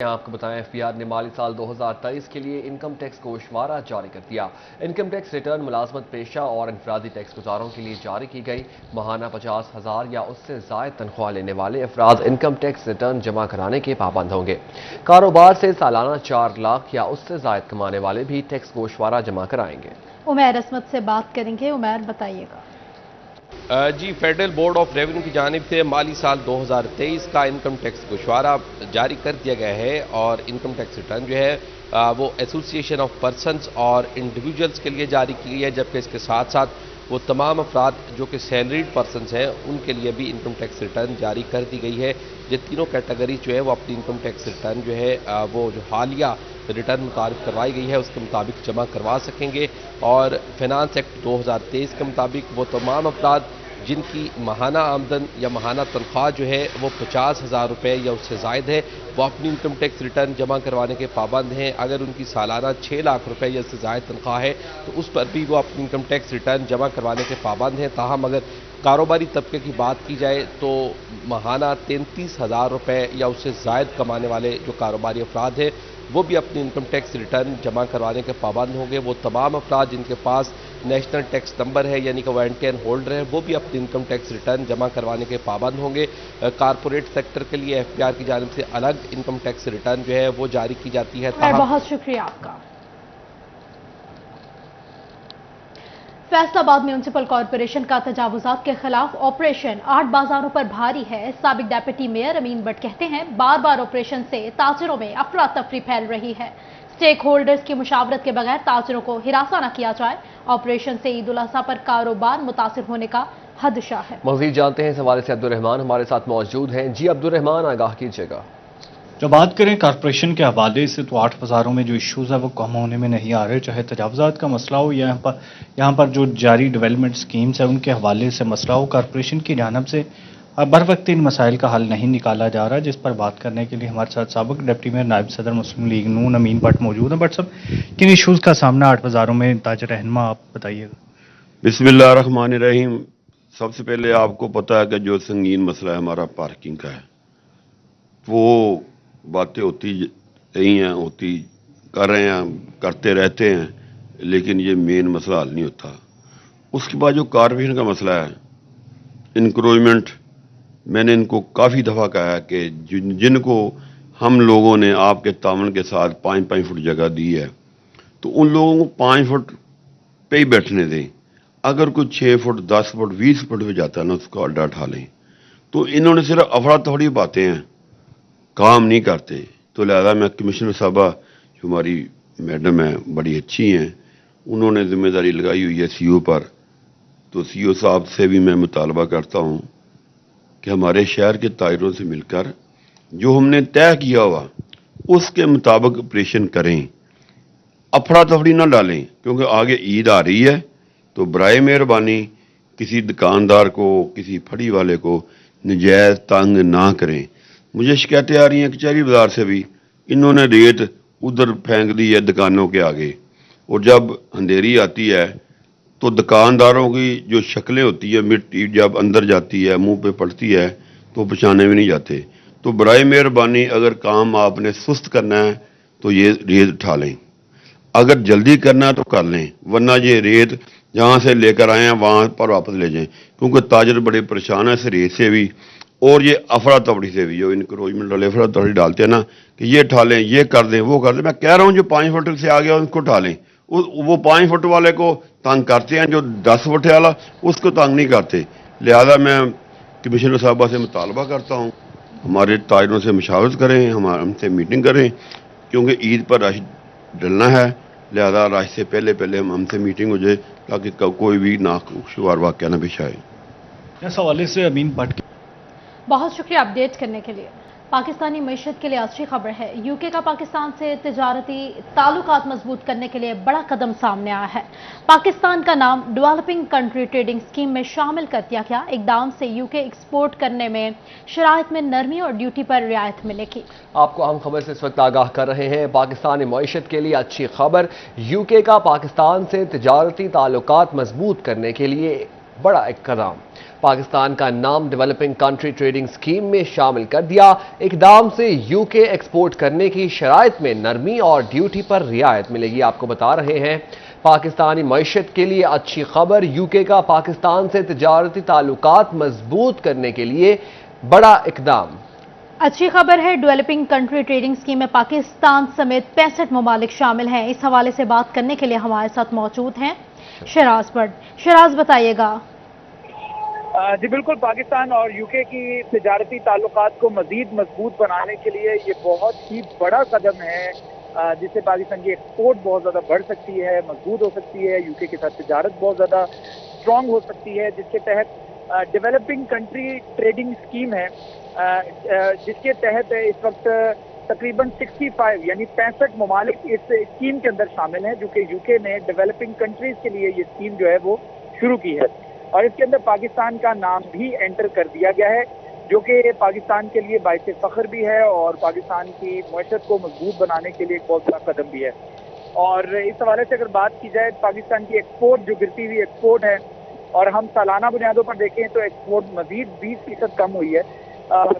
آپ کو بتائیں ایف بی آر نے مالی سال 2023 کے لیے انکم ٹیکس گوشوارہ جاری کر دیا۔ انکم ٹیکس ریٹرن ملازمت پیشہ اور انفرادی ٹیکس گزاروں کے لیے جاری کی گئی۔ ماہانہ 50,000 یا اس سے زائد تنخواہ لینے والے افراد انکم ٹیکس ریٹرن جمع کرانے کے پابند ہوں گے۔ کاروبار سے سالانہ 4 لاکھ یا اس سے زائد کمانے والے بھی ٹیکس گوشوارہ جمع کرائیں گے۔ عمیر عصمت سے بات کریں گے۔ عمیر بتائیے گا۔ جی، فیڈرل بورڈ آف ریونیو کی جانب سے مالی سال 2023 کا انکم ٹیکس گوشوارہ جاری کر دیا گیا ہے، اور انکم ٹیکس ریٹرن جو ہے وہ ایسوسی ایشن آف پرسنز اور انڈیویجولز کے لیے جاری کی گئی ہے، جبکہ اس کے ساتھ ساتھ وہ تمام افراد جو کہ سیلریڈ پرسنز ہیں ان کے لیے بھی انکم ٹیکس ریٹرن جاری کر دی گئی ہے۔ یہ تینوں کیٹیگری جو ہے وہ اپنی انکم ٹیکس ریٹرن جو ہے وہ جو حالیہ ریٹرن متعارف کروائی گئی ہے اس کے مطابق جمع کروا سکیں گے، اور فائنانس ایکٹ 2023 کے مطابق وہ تمام افراد جن کی ماہانہ آمدن یا ماہانہ تنخواہ جو ہے وہ 50,000 روپے یا اس سے زائد ہے، وہ اپنی انکم ٹیکس ریٹرن جمع کروانے کے پابند ہیں۔ اگر ان کی سالانہ 6 لاکھ روپے یا اس سے زائد تنخواہ ہے تو اس پر بھی وہ اپنی انکم ٹیکس ریٹرن جمع کروانے کے پابند ہیں۔ تاہم اگر کاروباری طبقے کی بات کی جائے تو ماہانہ 33,000 روپے یا اس سے زائد کمانے والے جو کاروباری افراد ہیں وہ بھی اپنی انکم ٹیکس ریٹرن جمع کروانے کے پابند ہوں گے۔ وہ تمام افراد جن کے پاس نیشنل ٹیکس نمبر ہے یعنی کہ وہ NTN ہولڈر ہے، وہ بھی اپنی انکم ٹیکس ریٹرن جمع کروانے کے پابند ہوں گے۔ کارپوریٹ سیکٹر کے لیے FBR کی جانب سے الگ انکم ٹیکس ریٹرن جو ہے وہ جاری کی جاتی ہے۔ بہت شکریہ آپ کا۔ فیصل آباد میونسپل کارپوریشن کا تجاوزات کے خلاف آپریشن 8 بازاروں پر بھاری ہے۔ سابق ڈیپٹی میئر امین بٹ کہتے ہیں بار بار آپریشن سے تاجروں میں افراتفری پھیل رہی ہے۔ سٹیک ہولڈرز کی مشاورت کے بغیر تاجروں کو ہراساں نہ کیا جائے۔ آپریشن سے عید الاضحیٰ پر کاروبار متاثر ہونے کا خدشہ ہے۔ مزید جانتے ہیں اس حوالے سے عبدالرحمان ہمارے ساتھ موجود ہیں۔ جی عبدالرحمان، آگاہ کیجیے گا۔ جب بات کریں کارپوریشن کے حوالے سے تو 8 بازاروں میں جو ایشوز ہیں وہ کم ہونے میں نہیں آ رہے، چاہے تجاوزات کا مسئلہ ہو یا یہاں پر جو جاری ڈیولپمنٹ سکیمز ہیں ان کے حوالے سے مسئلہ ہو، کارپوریشن کی جانب سے بر وقت ان مسائل کا حل نہیں نکالا جا رہا، جس پر بات کرنے کے لیے ہمارے ساتھ سابق ڈپٹی میئر نائب صدر مسلم لیگ نون امین بٹ موجود ہیں۔ بٹ صاحب، کن ایشوز کا سامنا 8 بازاروں میں تاجر رہنما آپ بتائیے گا۔ بسم اللہ الرحمن الرحیم۔ سب سے پہلے آپ کو پتا ہے کہ جو سنگین مسئلہ ہے ہمارا پارکنگ کا ہے، وہ باتیں ہوتی رہی ہیں، ہوتی کر رہے ہیں، کرتے رہتے ہیں، لیکن یہ مین مسئلہ حل نہیں ہوتا۔ اس کے بعد جو کارپوریشن کا مسئلہ ہے انکروچمنٹ، میں نے ان کو کافی دفعہ کہا ہے کہ جن کو ہم لوگوں نے آپ کے تعاون کے ساتھ 5-5 فٹ جگہ دی ہے تو ان لوگوں کو 5 فٹ پہ ہی بیٹھنے دیں۔ اگر کوئی 6 فٹ 10 فٹ 20 فٹ پہ جاتا ہے نا اس کو اڈا اٹھا لیں۔ تو انہوں نے صرف افراتفری باتیں ہیں، کام نہیں کرتے۔ تو لہذا میں کمشنر صاحبہ جو ہماری میڈم ہیں بڑی اچھی ہیں، انہوں نے ذمہ داری لگائی ہوئی ہے CO پر، تو CO صاحب سے بھی میں مطالبہ کرتا ہوں کہ ہمارے شہر کے تاجروں سے مل کر جو ہم نے طے کیا ہوا اس کے مطابق آپریشن کریں، افراتفری نہ ڈالیں، کیونکہ آگے عید آ رہی ہے۔ تو برائے مہربانی کسی دکاندار کو، کسی پھڑی والے کو نجائز تنگ نہ کریں۔ مجھے شکایتیں آ رہی ہیں کچہری بازار سے بھی، انہوں نے ریت ادھر پھینک دی ہے دکانوں کے آگے، اور جب اندھیری آتی ہے تو دکانداروں کی جو شکلیں ہوتی ہے، مٹی جب اندر جاتی ہے منہ پہ پڑتی ہے تو پہچانے بھی نہیں جاتے۔ تو برائے مہربانی اگر کام آپ نے سست کرنا ہے تو یہ ریت اٹھا لیں، اگر جلدی کرنا ہے تو کر لیں، ورنہ یہ ریت جہاں سے لے کر آئے ہیں وہاں پر واپس لے جائیں، کیونکہ تاجر بڑے پریشان ہیں اس ریت سے بھی اور یہ افراتفری سے بھی۔ جو انکروچمنٹ والے افراتفری ڈالتے ہیں نا کہ یہ اٹھا لیں، یہ کر دیں، وہ کر دیں، میں کہہ رہا ہوں جو 5 فٹ سے آ گیا اس کو اٹھا لیں۔ وہ 5 فٹ والے کو تنگ کرتے ہیں، جو 10 فٹ والا اس کو تنگ نہیں کرتے۔ لہذا میں کمشنر صاحبہ سے مطالبہ کرتا ہوں ہمارے تاجروں سے مشاورت کریں، ہم سے میٹنگ کریں، کیونکہ عید پر رش ڈلنا ہے، لہذا رش سے پہلے ہم سے میٹنگ ہو جائے تاکہ کوئی بھی ناخوشگوار واقعہ نہ پیش آئے۔ اس حوالے سے امین بٹ بہت شکریہ اپڈیٹ کرنے کے لیے۔ پاکستانی معیشت کے لیے اچھی خبر ہے۔ UK کا پاکستان سے تجارتی تعلقات مضبوط کرنے کے لیے بڑا قدم سامنے آیا ہے۔ پاکستان کا نام ڈیولپنگ کنٹری ٹریڈنگ اسکیم میں شامل کر دیا گیا۔ اقدام سے UK ایکسپورٹ کرنے میں شرائط میں نرمی اور ڈیوٹی پر رعایت ملے گی۔ آپ کو اہم خبر سے اس وقت آگاہ کر رہے ہیں۔ پاکستانی معیشت کے لیے اچھی خبر، UK کا پاکستان سے تجارتی تعلقات مضبوط کرنے کے لیے बड़ा एक कदम। पाकिस्तान का नाम डेवलपिंग कंट्री ट्रेडिंग स्कीम में शामिल कर दिया। इकदाम से यूके एक्सपोर्ट करने की शराइत में नरमी और ड्यूटी पर रियायत मिलेगी। आपको बता रहे हैं पाकिस्तानी मईशत के लिए अच्छी खबर। यूके का पाकिस्तान से तिजारती ताल्लुकात मजबूत करने के लिए बड़ा इकदाम। अच्छी खबर है, डेवलपिंग कंट्री ट्रेडिंग स्कीम में पाकिस्तान समेत 65 ममालिक शामिल हैं। इस हवाले से बात करने के लिए हमारे साथ मौजूद हैं शराज भट्ट। शराज, बताइएगा। जी बिल्कुल, पाकिस्तान और यूके की तिजारती ताल्लुकात को मजीद मजबूत बनाने के लिए ये बहुत ही बड़ा कदम है, जिससे पाकिस्तान की एक्सपोर्ट बहुत ज़्यादा बढ़ सकती है, मजबूत हो सकती है, यूके के साथ तिजारत बहुत ज़्यादा स्ट्रॉन्ग हो सकती है, जिसके तहत डेवलपिंग कंट्री ट्रेडिंग स्कीम है, जिसके तहत इस वक्त तकरीबन 65 यानी 65 ममालिक इस स्कीम के अंदर शामिल हैं, जो कि यूके ने डेवलपिंग कंट्रीज के लिए ये स्कीम जो है वो शुरू की है। और इसके अंदर पाकिस्तान का नाम भी एंटर कर दिया गया है, जो कि पाकिस्तान के लिए बाइस फख्र भी है और पाकिस्तान की मईशत को मजबूत बनाने के लिए एक बहुत बड़ा कदम भी है। और इस हवाले से अगर बात की जाए, पाकिस्तान की एक्सपोर्ट जो गिरती हुई एक्सपोर्ट है, और हम सालाना बुनियादों पर देखें तो एक्सपोर्ट मजीद 20% कम हुई है।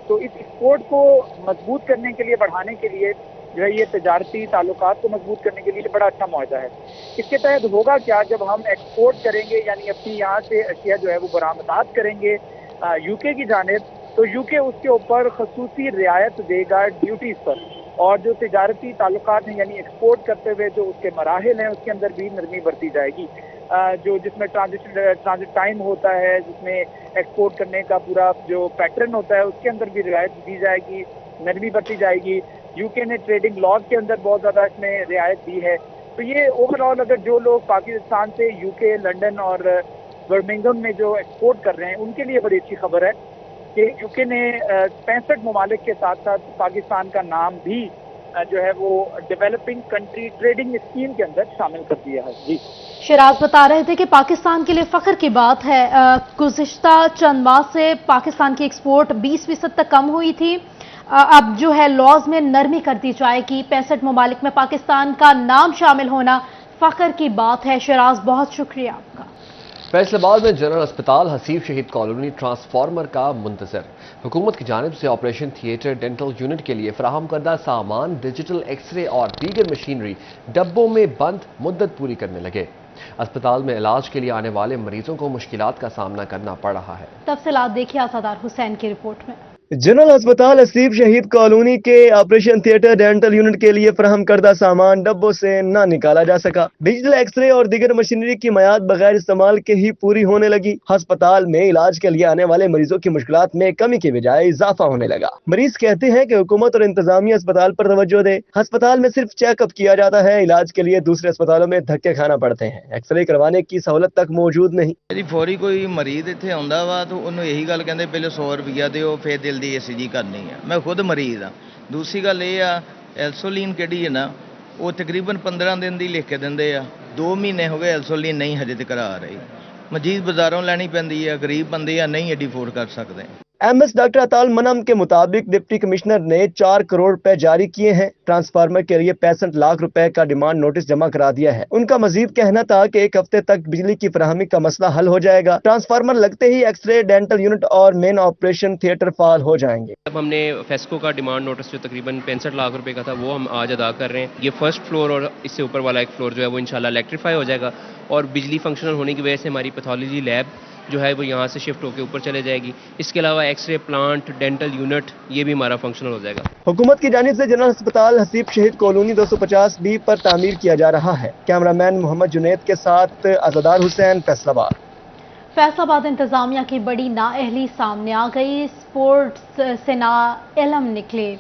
तो इस एक्सपोर्ट को मजबूत करने के लिए, बढ़ाने के लिए जो है, ये तिजारती ताल्लुकात को मजबूत करने के लिए बड़ा अच्छा मुआहदा है। इसके तहत होगा क्या, जब हम एक्सपोर्ट करेंगे यानी अपनी यहाँ से अशिया जो है वो बरामदात करेंगे यूके की जानिब, तो यूके उसके ऊपर खसूसी रियायत देगा ड्यूटीज पर, और जो तिजारती ताल्लुकात हैं यानी एक्सपोर्ट करते हुए जो उसके मराहिल हैं उसके अंदर भी नरमी बरती जाएगी। जो जिसमें ट्रांजिट टाइम होता है, जिसमें एक्सपोर्ट करने का पूरा जो पैटर्न होता है उसके अंदर भी रियायत दी जाएगी, नरमी बरती जाएगी। यूके ने ट्रेडिंग लॉज के अंदर बहुत ज़्यादा इसमें रियायत दी है। तो ये ओवरऑल अगर जो लोग पाकिस्तान से यूके, लंदन और बर्मिंघम में जो एक्सपोर्ट कर रहे हैं उनके लिए बड़ी अच्छी खबर है कि यूके ने 65 ममालिक के साथ साथ पाकिस्तान का नाम भी जो है वो डेवलपिंग कंट्री ट्रेडिंग स्कीम के अंदर शामिल कर दिया है। जी शराज बता रहे थे कि पाकिस्तान के लिए फख्र की बात है, गुज़िश्ता चंद माह से पाकिस्तान की एक्सपोर्ट 20% तक कम हुई थी, अब जो है लॉज में नरमी कर दी जाएगी। 65 ममालिक में पाकिस्तान का नाम शामिल होना फख्र की बात है। शराज, बहुत शुक्रिया आपका। फैसलाबाद में जनरल अस्पताल हसीब शहीद कॉलोनी ट्रांसफार्मर का मुंतजर। हुकूमत की जानिब से ऑपरेशन थिएटर डेंटल यूनिट के लिए फराहम करदा सामान, डिजिटल एक्सरे और दीगर मशीनरी डब्बों में बंद मुद्दत पूरी करने लगे। अस्पताल में इलाज के लिए आने वाले मरीजों को मुश्किलात का सामना करना पड़ रहा है। तफसीलात देखिए आसादार हुसैन की रिपोर्ट में। जनरल अस्पताल हसीब शहीद कॉलोनी के ऑपरेशन थिएटर डेंटल यूनिट के लिए फराहम करदा सामान डब्बों से न निकाला जा सका। डिजिटल एक्सरे और दीगर मशीनरी की मयाद बगैर इस्तेमाल के ही पूरी होने लगी। अस्पताल में इलाज के लिए आने वाले मरीजों की मुश्किलात में कमी के बजाय इजाफा होने लगा। मरीज कहते हैं कि हुकूमत और इंतजामिया अस्पताल पर तवज्जो दे। अस्पताल में सिर्फ चेकअप किया जाता है, इलाज के लिए दूसरे अस्पतालों में धक्के खाना पड़ते हैं। एक्सरे करवाने की सहूलत तक मौजूद नहीं। यदि फौरी कोई मरीज इत्थे आउंदा वा तो उन्होंने यही गल कहंदे पहले 100 रुपया दिओ फिर दिल दी ECG करनी है। मैं खुद मरीज हाँ। दूसरी गल ये आ, एल्सोलीन किहड़ी है ना, वो तकरीबन 15 दिन की लिख के दिंदे आ। 2 महीने हो गए एल्सोलीन नहीं हजे तक आ रही। मजीद बाजारों लैनी पैंदी है, गरीब बंदे नहीं एडी अफोर्ड कर सकते। MS डॉक्टर अताल मनम के मुताबिक डिप्टी कमिश्नर ने 4 करोड़ रुपए जारी किए हैं। ट्रांसफार्मर के लिए 65 लाख रुपए का डिमांड नोटिस जमा करा दिया है। उनका मजीद कहना था कि 1 हफ्ते तक बिजली की फराहमी का मसला हल हो जाएगा। ट्रांसफार्मर लगते ही एक्सरे, डेंटल यूनिट और मेन ऑपरेशन थिएटर फाल हो जाएंगे। अब हमने फेस्को का डिमांड नोटिस जो तकरीबन 65 लाख रुपए का था वो हम आज अदा कर रहे हैं। ये फर्स्ट फ्लोर और इससे ऊपर वाला एक फ्लोर जो है वो इंशाल्लाह इलेक्ट्रीफाई हो जाएगा और बिजली फंक्शनल होने की वजह से हमारी पैथोलॉजी लैब जो है वो यहाँ से शिफ्ट होकर ऊपर चले जाएगी। इसके अलावा एक्सरे प्लांट, डेंटल यूनिट ये भी हमारा फंक्शनल हो जाएगा। हुकूमत की जानिब से जनरल अस्पताल हसीब शहीद कॉलोनी 250B पर तामीर किया जा रहा है। कैमरामैन मोहम्मद जुनैद के साथ आज़ादार हुसैन, फैसलाबाद। फैसलाबाद इंतजामिया की बड़ी नाअहली सामने आ गई। स्पोर्ट्स से नाइल्म निकले।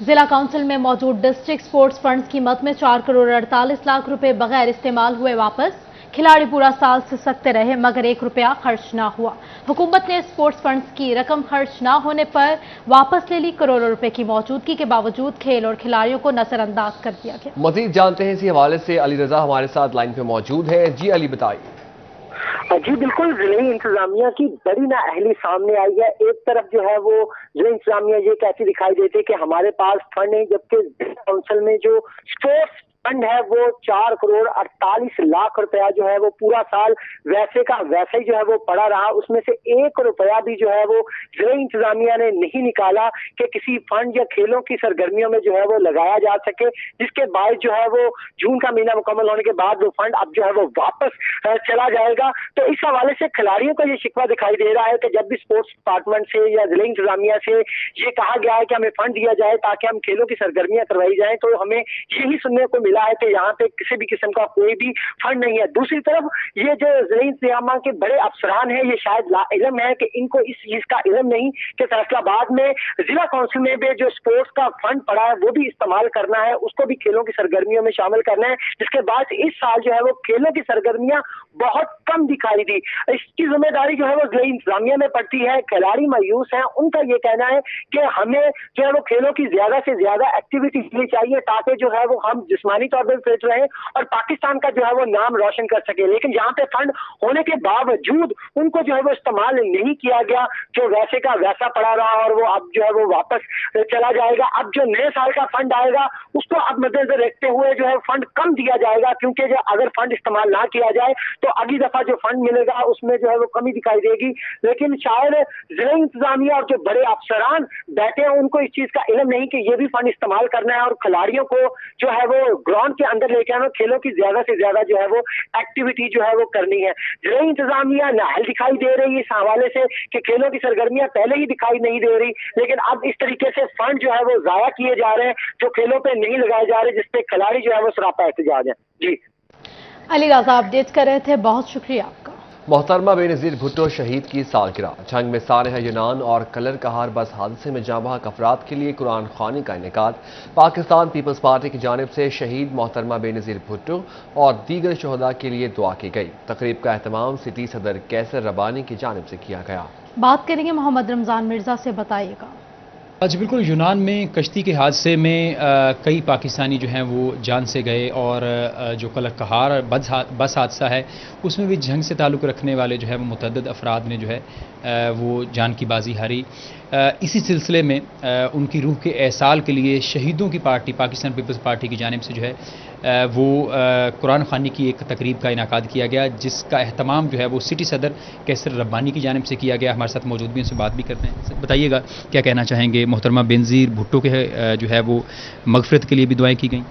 जिला काउंसिल में मौजूद डिस्ट्रिक्ट स्पोर्ट्स फंड्स की मद में 4 करोड़ 48 लाख रुपए बगैर इस्तेमाल हुए वापस। खिलाड़ी पूरा साल सिसकते रहे मगर 1 रुपया खर्च ना हुआ। हुकूमत ने स्पोर्ट्स फंड्स की रकम खर्च ना होने पर वापस ले ली। करोड़ों रुपए की मौजूदगी के बावजूद खेल और खिलाड़ियों को नजरअंदाज कर दिया गया। मजीद जानते हैं इसी हवाले से अली रजा हमारे साथ लाइन पे मौजूद है। जी अली, बताइए। जी बिल्कुल, जिले इंतजामिया की बड़ी नाअहली सामने आई है। एक तरफ जो है वो जिले इंतजामिया ये कहती दिखाई देती है कि हमारे पास फंड है, जबकि काउंसिल में जो स्पोर्ट्स फंड है वो 4,48,00,000 रुपया जो है वो पूरा साल वैसे का वैसे ही जो है वो पड़ा रहा। उसमें से 1 रुपया भी जो है वो जिला इंतजामिया ने नहीं निकाला कि किसी फंड या खेलों की सरगर्मियों में जो है वो लगाया जा सके, जिसके बाद जो है वो जून का महीना मुकम्मल होने के बाद वो फंड अब जो है वो वापस चला जाएगा। तो इस हवाले से खिलाड़ियों का ये शिकवा दिखाई दे रहा है कि जब भी स्पोर्ट्स डिपार्टमेंट से या जिला इंतजामिया से ये कहा गया है कि हमें फंड दिया जाए ताकि हम खेलों की सरगर्मियां करवाई जाए, तो हमें यही सुनने को मिला है कि यहाँ पे किसी भी किस्म का कोई भी फंड नहीं है। दूसरी तरफ ये जो जिला इंतजामिया के बड़े अफसरान हैं, ये शायद लाइल्म है कि इनको इस चीज का इल्म नहीं कि फैसलाबाद में जिला काउंसिल में भी जो स्पोर्ट्स का फंड पड़ा है वो भी इस्तेमाल करना है, उसको भी खेलों की सरगर्मियों में शामिल करना है, जिसके बाद इस साल जो है वो खेलों की सरगर्मियां बहुत कम दिखाई दी। इसकी जिम्मेदारी जो है वो जिला इंतजामिया में पड़ती है। खिलाड़ी मायूस हैं, उनका ये कहना है कि हमें जो है वो खेलों की ज्यादा से ज्यादा एक्टिविटी मिलनी चाहिए ताकि जो है वो हम जिस्मानी तौर पर फिट रहें और पाकिस्तान का जो है वो नाम रोशन कर सके। लेकिन यहाँ पे फंड होने के बावजूद उनको जो है वो इस्तेमाल नहीं किया गया, जो वैसे का वैसा पड़ा रहा और वो अब जो है वो वापस चला जाएगा। अब जो नए साल का फंड आएगा उसको अब मद्देनजर रखते हुए जो है फंड कम दिया जाएगा, क्योंकि जो अगर फंड इस्तेमाल ना किया जाए तो अगली दफा जो फंड मिलेगा उसमें जो है वो कमी दिखाई देगी। लेकिन शायद जिला इंतजामिया और जो बड़े अफसरान बैठे हैं उनको इस चीज का इल्म नहीं कि ये भी फंड इस्तेमाल करना है और खिलाड़ियों को जो है वो ग्राउंड के अंदर लेके आना, खेलों की ज्यादा से ज्यादा जो है वो एक्टिविटी जो है वो करनी है। जिला इंतजामिया नाअहल दिखाई दे रही है इस हवाले से कि खेलों की सरगर्मियां पहले ही दिखाई नहीं दे रही, लेकिन अब इस तरीके से फंड जो है वो जाया किए जा रहे हैं जो खेलों पे नहीं लगाए जा रहे, जिसपे खिलाड़ी जो है वो सरापा एहतजाज है। जी अली राजा अपडेट कर रहे थे, बहुत शुक्रिया आपका। मोहतरमा बेनज़ीर भुट्टो शहीद की सालगिरह, जंग में सानह यूनान और कलर कहार बस हादसे में जाँ बहक अफराद के लिए कुरान ख़्वानी का इनेकाद। पाकिस्तान पीपल्स पार्टी की जानिब से शहीद मोहतरमा बेनज़ीर भुट्टो और दीगर शहदा के लिए दुआ की गई। तकरीब का एहतमाम सिटी सदर कैसर रबानी की जानिब से किया गया। बात करेंगे मोहम्मद रमजान मिर्जा से, बताइएगा। जी बिल्कुल, यूनान में कश्ती के हादसे में कई पाकिस्तानी जो हैं वो जान से गए और जो कलर कहार बस हादसा है उसमें भी जंग से ताल्लुक़ रखने वाले जो है वो मुतअद्दिद अफराद ने जो है वो जान की बाजी हारी। इसी सिलसिले में उनकी रूह के एहसाल के लिए शहीदों की पार्टी पाकिस्तान पीपल्स पार्टी की जानिब से जो है वो कुरान ख़्वानी की एक तकरीब का इनाकाद किया गया, जिसका एहतमाम जो है वो सिटी सदर कैसर रब्बानी की जानिब से किया गया। हमारे साथ मौजूद भी, उनसे बात भी करते हैं। बताइएगा क्या कहना चाहेंगे, मोहतरमा बेनज़ीर भुट्टो के जो है वो मगफरत के लिए भी दुआएं की गई?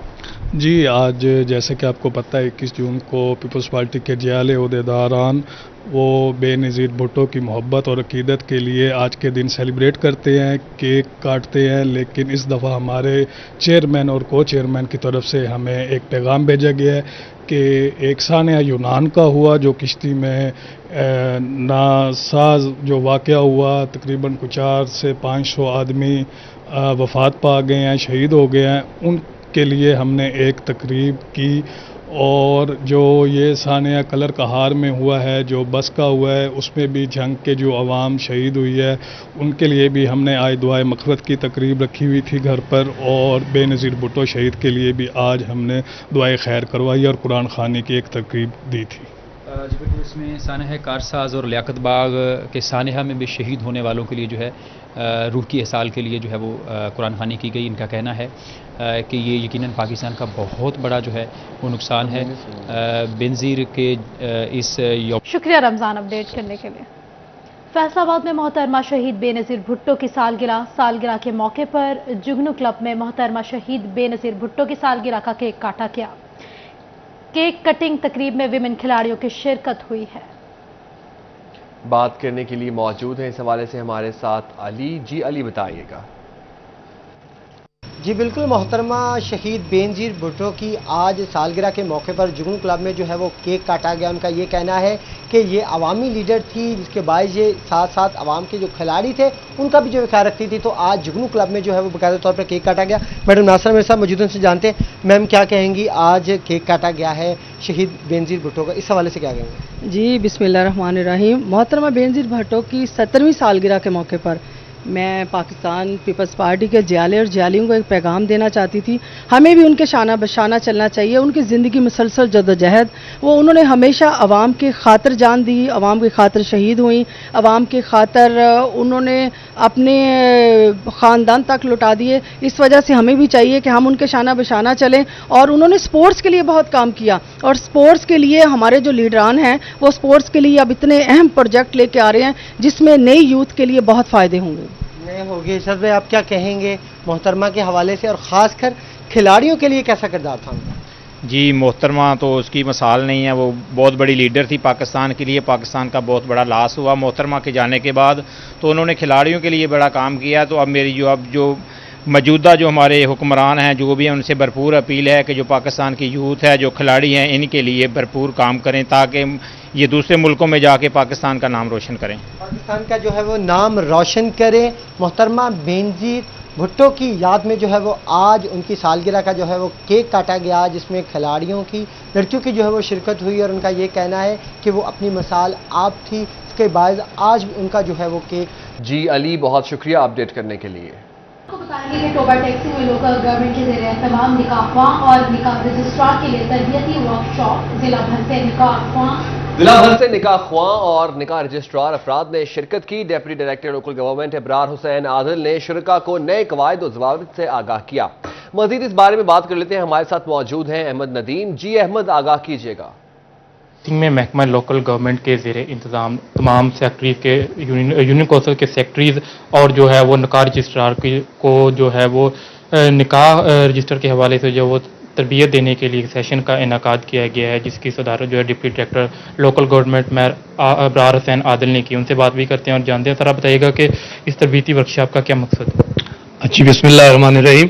जी, आज जैसे कि आपको पता है 21 जून को पीपल्स पार्टी के जियाले ओहदेदारान वो बेनज़ीर भुट्टो की मोहब्बत और अकीदत के लिए आज के दिन सेलिब्रेट करते हैं, केक काटते हैं। लेकिन इस दफ़ा हमारे चेयरमैन और को चेयरमैन की तरफ से हमें एक पैगाम भेजा गया है कि एक सानिया यूनान का हुआ जो किश्ती में नासाज जो वाक़या हुआ, तकरीबन कुछ 400 से 500 आदमी वफ़ात पा गए हैं, शहीद हो गए हैं। उनके लिए हमने एक तकरीब की और जो ये सानिया कलर कहार में हुआ है, जो बस का हुआ है, उसमें भी जंग के जो अवाम शहीद हुई है उनके लिए भी हमने आज दुआए मग़फ़िरत की तकरीब रखी हुई थी घर पर, और बेनज़ीर भुट्टो शहीद के लिए भी आज हमने दुआए खैर करवाई और कुरान ख़्वानी की एक तकरीब दी थी। जी बिल्कुल, इसमें सानहा कारसाज और लियाकत बाग के सानहा में भी शहीद होने वालों के लिए जो है रूह की एहसाल के लिए जो है वो कुरान ख़्वानी की गई। इनका कहना है कि ये यकीनन पाकिस्तान का बहुत बड़ा जो है वो नुकसान है बेनज़ीर के इस शुक्रिया रमज़ान अपडेट करने के लिए। फैसलाबाद में मोहतरमा शहीद बेनज़ीर भुट्टो की सालगिरह के मौके पर जुगनू क्लब में मोहतरमा शहीद बेनज़ीर भुट्टो की सालगिरह का केक काटा गया। केक कटिंग तकरीब में विमेन खिलाड़ियों की शिरकत हुई है। बात करने के लिए मौजूद है इस हवाले से हमारे साथ अली। जी अली, बताइएगा। जी बिल्कुल, मोहतरमा शहीद बेनज़ीर भुट्टो की आज सालगिरह के मौके पर जुगनू क्लब में जो है वो केक काटा गया। उनका ये कहना है कि ये अवामी लीडर थी, जिसके बाद ये साथ साथ अवाम के जो खिलाड़ी थे उनका भी जो ख्याल रखती थी। तो आज जुगनू क्लब में जो है वो बाकायदा तौर पर केक काटा गया। मैडम नासर मेरे साथ मौजूद से जानते हैं, मैम क्या कहेंगी, आज केक काटा गया है शहीद बेनज़ीर भुट्टो का, इस हवाले से क्या कहेंगे? जी बिस्मिल्लाहिर्रहमानिर्रहीम। मोहतरमा बेनज़ीर भुट्टो की 17वीं सालगिरह के मौके पर میں پاکستان پیپلز پارٹی کے جیالے اور جیالیوں کو ایک پیغام دینا چاہتی تھی. ہمیں بھی ان کے شانہ بشانہ چلنا چاہیے. ان کی زندگی مسلسل جدوجہد، وہ انہوں نے ہمیشہ عوام کی خاطر جان دی، عوام کی خاطر شہید ہوئیں، عوام کی خاطر انہوں نے اپنے خاندان تک لٹا دیے. اس وجہ سے ہمیں بھی چاہیے کہ ہم ان کے شانہ بشانہ چلیں. اور انہوں نے سپورٹس کے لیے بہت کام کیا، اور سپورٹس کے لیے ہمارے جو لیڈران ہیں وہ سپورٹس کے لیے اب اتنے اہم پروجیکٹ لے کے آ رہے ہیں جس میں نئی یوتھ کے لیے بہت فائدے ہوں گے. ہوگی سر بھائی، آپ کیا کہیں گے محترمہ کے حوالے سے، اور خاص کر کھلاڑیوں کے لیے کیسا کردار تھا؟ جی محترمہ تو اس کی مثال نہیں ہے، وہ بہت بڑی لیڈر تھی پاکستان کے لیے. پاکستان کا بہت بڑا لاس ہوا محترمہ کے جانے کے بعد، تو انہوں نے کھلاڑیوں کے لیے بڑا کام کیا. تو اب میری جو موجودہ جو ہمارے حکمران ہیں جو بھی ہیں ان سے بھرپور اپیل ہے کہ جو پاکستان کی یوتھ ہے، جو کھلاڑی ہیں، ان کے لیے بھرپور کام کریں تاکہ یہ دوسرے ملکوں میں جا کے پاکستان کا نام روشن کریں، پاکستان کا جو ہے وہ نام روشن کریں. محترمہ بینظیر بھٹو کی یاد میں جو ہے وہ آج ان کی سالگرہ کا جو ہے وہ کیک کاٹا گیا، جس میں کھلاڑیوں کی، لڑکیوں کی جو ہے وہ شرکت ہوئی، اور ان کا یہ کہنا ہے کہ وہ اپنی مثال آپ تھی. اس کے باعث آج ان کا جو ہے وہ کیک. جی علی، بہت شکریہ اپڈیٹ کرنے کے لیے. آپ کو بتائیں گے کہ ٹوبا ٹیکسی میں لوکل گورنمنٹ کے زیر اہتمام نکاح خواہ اور نکاح رجسٹرار کے لیے تربیتی ورکشاپ ضلع بھر سے نکاح خواہ اور نکاح رجسٹرار افراد نے شرکت کی. ڈپٹی ڈائریکٹر لوکل گورنمنٹ ابرار حسین عادل نے شرکاء کو نئے قواعد و ضوابط سے آگاہ کیا. مزید اس بارے میں بات کر لیتے ہیں، ہمارے ساتھ موجود ہیں احمد ندیم. جی احمد، آگاہ کیجیے گا. میں محکمہ لوکل گورنمنٹ کے زیر انتظام تمام سیکٹریز کے یونین کونسل کے سیکٹریز اور جو ہے وہ نکاح رجسٹرار کو جو ہے وہ نکاح رجسٹر کے حوالے سے جو وہ تربیت دینے کے لیے سیشن کا انعقاد کیا گیا ہے، جس کی صدارت جو ہے deputy director local government mayor Abrar Hussain Adil نے کی. ان سے بات بھی کرتے ہیں اور جانتے ہیں. سر آپ بتائیے گا کہ اس تربیتی ورکشاپ کا کیا مقصد ہے؟ جی بسم اللہ الرحمن الرحیم.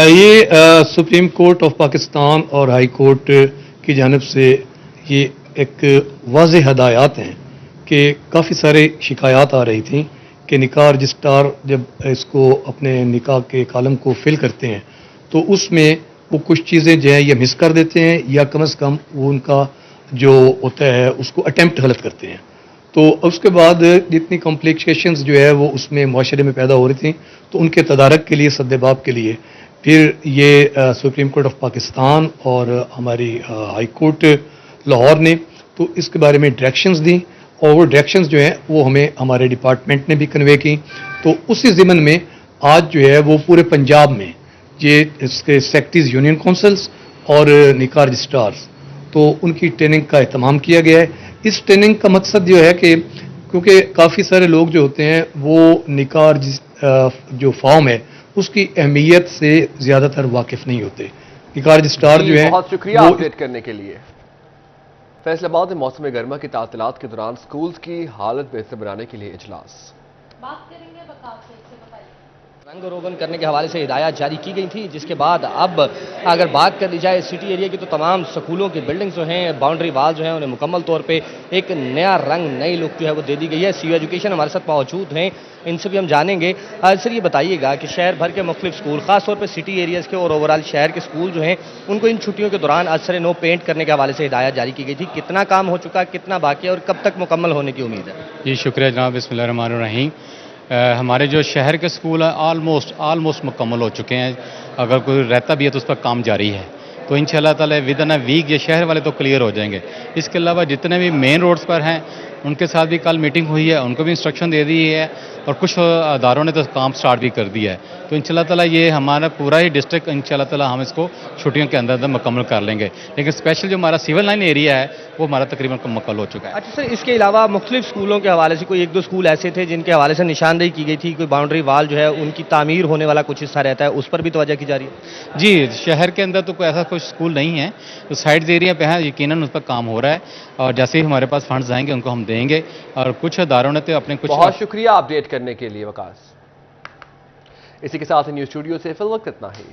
یہ سپریم کورٹ آف پاکستان اور ہائی کورٹ کی جانب سے یہ ایک واضح ہدایات ہیں کہ کافی سارے شکایات آ رہی تھیں کہ نکاح رجسٹرار جب اس کو اپنے نکاح کے کالم کو فل کرتے ہیں تو اس میں وہ کچھ چیزیں جو ہیں یہ مس کر دیتے ہیں، یا کم از کم وہ ان کا جو ہوتا ہے اس کو اٹیمپٹ غلط کرتے ہیں. تو اس کے بعد جتنی کمپلیکیشنز جو ہے وہ اس میں معاشرے میں پیدا ہو رہی تھیں، تو ان کے تدارک کے لیے، سدباب کے لیے پھر یہ سپریم کورٹ آف پاکستان اور ہماری ہائی کورٹ لاہور نے تو اس کے بارے میں ڈائریکشنز دیں، اور وہ ڈائریکشنز جو ہیں وہ ہمیں ہمارے ڈپارٹمنٹ نے بھی کنوے کی. تو اسی ضمن میں آج جو ہے وہ پورے پنجاب میں یہ اس کے سیکٹریز یونین کونسلز اور نکاح رجسٹرارز تو ان کی ٹریننگ کا اہتمام کیا گیا ہے. اس ٹریننگ کا مقصد جو ہے کہ کیونکہ کافی سارے لوگ جو ہوتے ہیں وہ نکاح جو فارم ہے اس کی اہمیت سے زیادہ تر واقف نہیں ہوتے. نکاح رجسٹرار جو ہے، بہت شکریہ اپڈیٹ کرنے کے لیے. فیصل آباد میں موسم گرما کی تعطیلات کے دوران سکولز کی حالت بہتر بنانے کے لیے اجلاس. بات کریں گے رنگ روگن کرنے کے حوالے سے ہدایات جاری کی گئی تھی، جس کے بعد اب اگر بات کر لی جائے سٹی ایریا کی تو تمام سکولوں کی بلڈنگز جو ہیں، باؤنڈری وال جو ہیں، انہیں مکمل طور پہ ایک نیا رنگ، نئی لک جو ہے وہ دے دی گئی ہے. سی ایجوکیشن ہمارے ساتھ موجود ہیں، ان سے بھی ہم جانیں گے. سر یہ بتائیے گا کہ شہر بھر کے مختلف سکول، خاص طور پہ سٹی ایریاز کے اور اوورال شہر کے سکول جو ہیں، ان کو ان چھٹیوں کے دوران اثر نو پینٹ کرنے کے حوالے سے ہدایات جاری کی گئی تھی. کتنا کام ہو چکا، کتنا باقی ہے اور کب تک مکمل ہونے کی امید ہے؟ جی شکریہ جناب، بسم اللہ الرحمن الرحیم. ہمارے جو شہر کے سکول ہیں آلموسٹ مکمل ہو چکے ہیں. اگر کوئی رہتا بھی ہے تو اس پر کام جاری ہے، تو انشاءاللہ تعالی ود ان اے ویک یہ شہر والے تو کلیئر ہو جائیں گے. اس کے علاوہ جتنے بھی مین روڈز پر ہیں ان کے ساتھ بھی کل میٹنگ ہوئی ہے، ان کو بھی انسٹرکشن دے دی ہے، اور کچھ اداروں نے تو کام سٹارٹ بھی کر دیا ہے. تو انشاءاللہ تعالی یہ ہمارا پورا ہی ڈسٹرکٹ انشاءاللہ تعالی ہم اس کو چھٹیوں کے اندر مکمل کر لیں گے. لیکن اسپیشل جو ہمارا سول لائن ایریا ہے وہ ہمارا تقریباً مکمل ہو چکا ہے. اچھا سر، اس کے علاوہ مختلف سکولوں کے حوالے سے کوئی ایک دو سکول ایسے تھے جن کے حوالے سے نشاندہی کی گئی تھی، کوئی باؤنڈری وال جو ہے ان کی تعمیر ہونے والا کچھ حصہ رہتا ہے، اس پر بھی توجہ کی جا رہی ہے؟ جی شہر کے اندر تو کوئی ایسا کوئی سکول نہیں ہے، تو سائڈز ایریا پہ ہے، یقیناً اس پر کام ہو رہا ہے، اور جیسے ہی ہمارے پاس فنڈز آئیں گے ان کو ہم دیں گے. اور کچھ اداروں نے تو اپنے کچھ. بہت شکریہ اپڈیٹ کرنے کے لیے وقاص. اسی کے ساتھ نیوز اسٹوڈیو سے فی الوقت اتنا ہی.